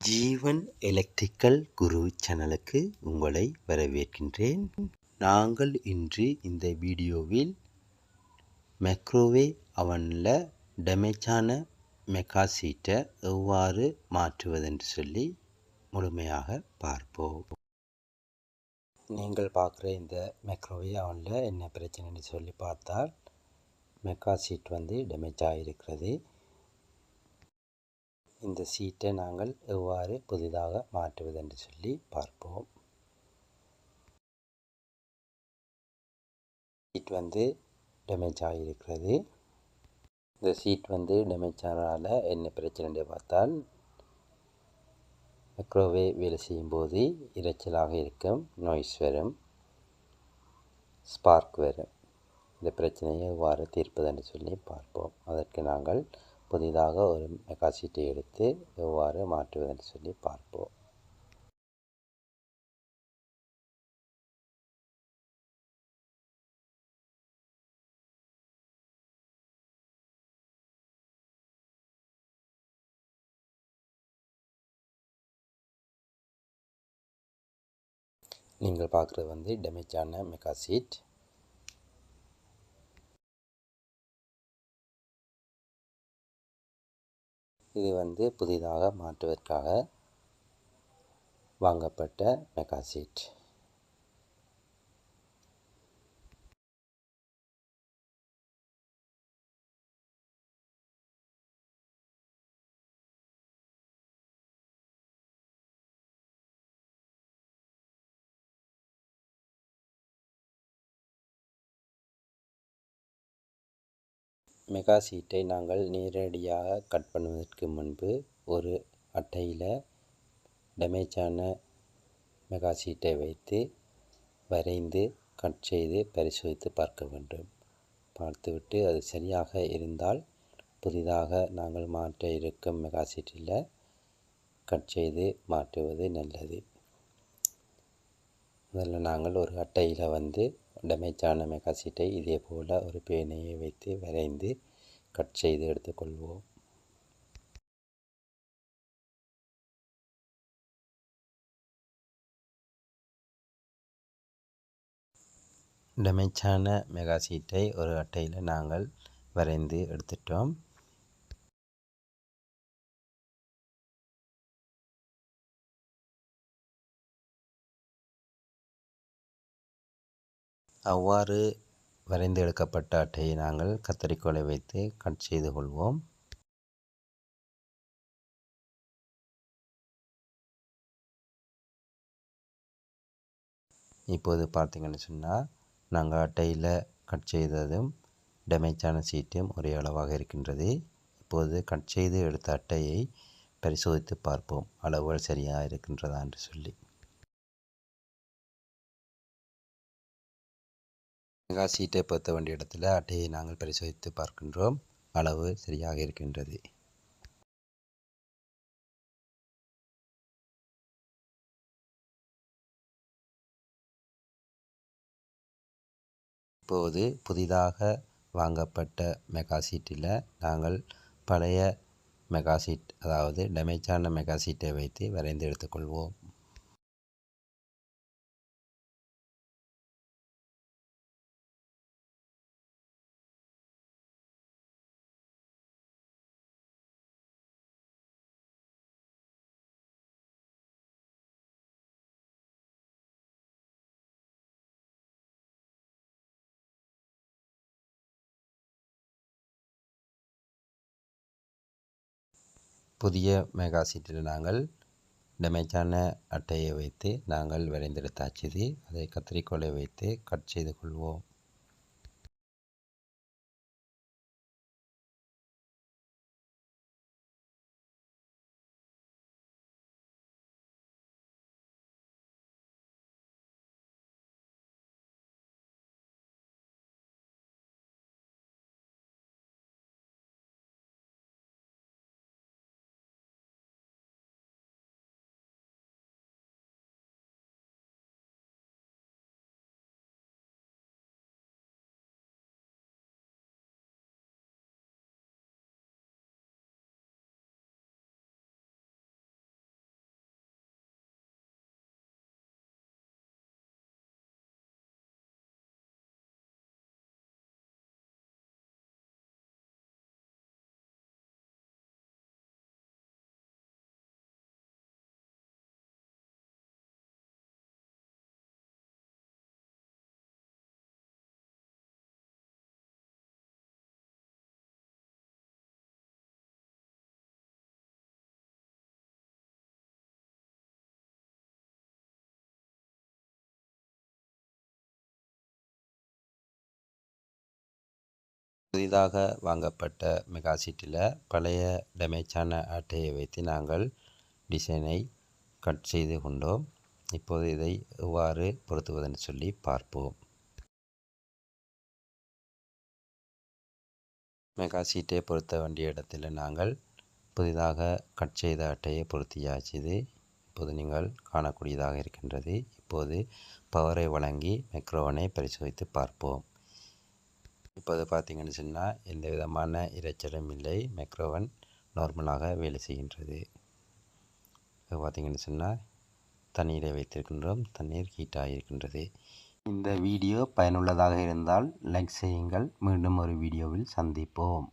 ஜீவன் electrical குரு சேனலுக்கு உங்களை வரவேற்கின்றேன். நாங்கள் இன்று இந்த வீடியோவில் மைக்ரோவேவ் அவனில் டேமேஜான மெகா சீட்டை எவ்வாறு மாற்றுவதென்று சொல்லி முழுமையாக பார்ப்போம். நீங்கள் பார்க்குற இந்த மைக்ரோவேவ் அவனில் என்ன பிரச்சனைன்னு சொல்லி பார்த்தால் மெகா சீட் டேமேஜாக இருக்கிறது. இந்த சீட்டை நாங்கள் எவ்வாறு புதிதாக மாற்றுவது என்று சொல்லி பார்ப்போம். சீட் டேமேஜ் ஆகியிருக்கிறது. இந்த சீட் டேமேஜ் ஆனதால் என்ன பிரச்சனை பார்த்தால் மைக்ரோவேவ் வேலை செய்யும்போது இரைச்சலாக இருக்கும், நாய்ஸ் வரும், ஸ்பார்க் வரும். இந்த பிரச்சனையை எவ்வாறு தீர்ப்பது என்று சொல்லி பார்ப்போம். அதற்கு நாங்கள் புதிதாக ஒரு மெகா சீட்டை எடுத்து எவ்வாறு மாற்றுவது என்று சொல்லி பார்ப்போம். நீங்கள் பார்க்குறது டேமேஜான மெகா சீட். இது புதிதாக மாற்றுவதற்காக வாங்கப்பட்ட மெகா சீட். மெகா சீட்டை நாங்கள் நேரடியாக கட் பண்ணுவதற்கு முன்பு ஒரு அட்டையில் டேமேஜான மெகா சீட்டை வைத்து வரைந்து கட் செய்து பரிசோதித்து பார்க்க வேண்டும். பார்த்துவிட்டு அது சரியாக இருந்தால் புதிதாக நாங்கள் மாற்ற இருக்கும் மெகா சீட்டில் கட் செய்து மாற்றுவது நல்லது. முதல்ல நாங்கள் ஒரு அட்டையில் டேமேஜான மெகா சீட்டை இதே போல் ஒரு பேனையை வைத்து வரைந்து கட் செய்து எடுத்துக்கொள்வோம். டேமேஜான மெகா சீட்டை ஒரு அட்டையில் நாங்கள் வரைந்து எடுத்துட்டோம். அவ்வாறு வரைந்து எடுக்கப்பட்ட அட்டையை நாங்கள் கத்தரிக்கோலை வைத்து கட் செய்து கொள்வோம். இப்போது பார்த்தீங்கன்னு சொன்னால் நாங்கள் அட்டையில் கட் செய்ததும் டேமேஜான சீட்டும் ஒரே அளவாக இருக்கின்றது. இப்போது கட் செய்து எடுத்த அட்டையை பரிசோதித்து பார்ப்போம், அளவுகள் சரியாக இருக்கின்றதா என்று சொல்லி. மெகா சீட்டை பொருத்த வேண்டிய இடத்துல அட்டையை நாங்கள் பரிசோதித்து பார்க்கின்றோம், அளவு சரியாக இருக்கின்றது. இப்போது புதிதாக வாங்கப்பட்ட மெகா சீட்டில் நாங்கள் பழைய மெகா சீட், அதாவது டேமேஜான மெகா சீட்டை வைத்து வரைந்து எடுத்துக்கொள்வோம். புதிய மெகா சீட்டில் நாங்கள் டேமேஜான அட்டையை வைத்து நாங்கள் வரைந்தெடுத்தாச்சு. அதை கத்தரிக்கோலை வைத்து கட் செய்து கொள்வோம். புதிதாக வாங்கப்பட்ட மெகா சீட்டில் பழைய டேமேஜான அட்டையை வைத்து நாங்கள் டிசைனை கட் செய்து கொண்டோம். இப்போது இதை எவ்வாறு பொருத்துவதென்று சொல்லி பார்ப்போம். மெகா சீட்டை பொருத்த வேண்டிய இடத்தில் நாங்கள் புதிதாக கட் செய்த அட்டையை பொருத்தியாச்சு. இப்போது நீங்கள் காணக்கூடியதாக இருக்கின்றது. இப்போது பவரை வழங்கி மைக்ரோவனை பரிசோதித்து பார்ப்போம். இப்போது பார்த்தீங்கன்னு சொன்னால் எந்த விதமான இரைச்சலும் இல்லை. மைக்ரோவன் நார்மலாக வேலை செய்கின்றது. இப்போ பார்த்தீங்கன்னு சொன்னால் தண்ணீரை வைத்திருக்கின்றோம். தண்ணீர் ஹீட்டாக இருக்கின்றது. இந்த வீடியோ பயனுள்ளதாக இருந்தால் லைக் செய்யுங்கள். மீண்டும் ஒரு வீடியோவில் சந்திப்போம்.